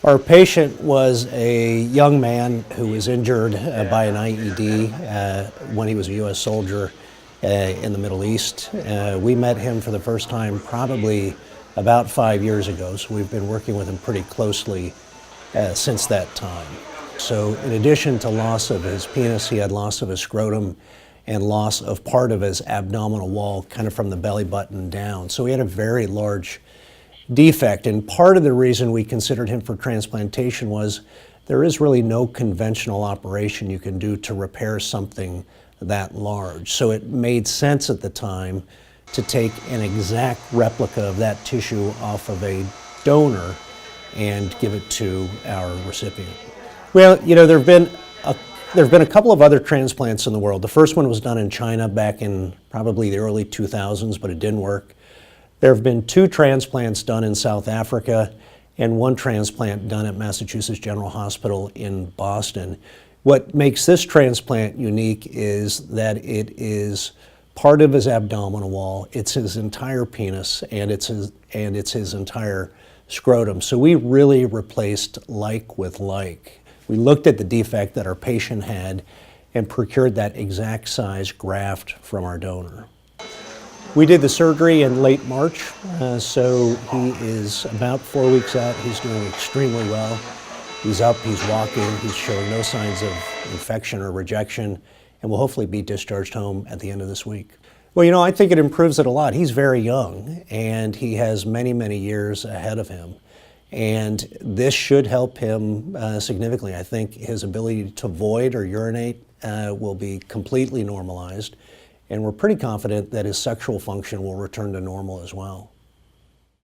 Our patient was a young man who was injured by an IED when he was a U.S. soldier in the Middle East. We met him for the first time probably about 5 years ago, so we've been working with him pretty closely since that time. So in addition to loss of his penis, he had loss of his scrotum and loss of part of his abdominal wall, kind of from the belly button down. So he had a very large defect, and part of the reason we considered him for transplantation was there is really no conventional operation you can do to repair something that large. So it made sense at the time to take an exact replica of that tissue off of a donor and give it to our recipient. Well, you know, there have been a couple of other transplants in the world. The first one was done in China back in probably the early 2000s, but it didn't work. There have been 2 transplants done in South Africa and 1 transplant done at Massachusetts General Hospital in Boston. What makes this transplant unique is that it is part of his abdominal wall, it's his entire penis, and it's his entire scrotum. So we really replaced like with like. We looked at the defect that our patient had and procured that exact size graft from our donor. We did the surgery in late March, so he is about 4 weeks out. He's doing extremely well. He's up, he's walking, he's showing no signs of infection or rejection, and will hopefully be discharged home at the end of this week. Well, you know, I think it improves it a lot. He's very young, and he has many, many years ahead of him. And this should help him significantly. I think his ability to void or urinate will be completely normalized. And we're pretty confident that his sexual function will return to normal as well.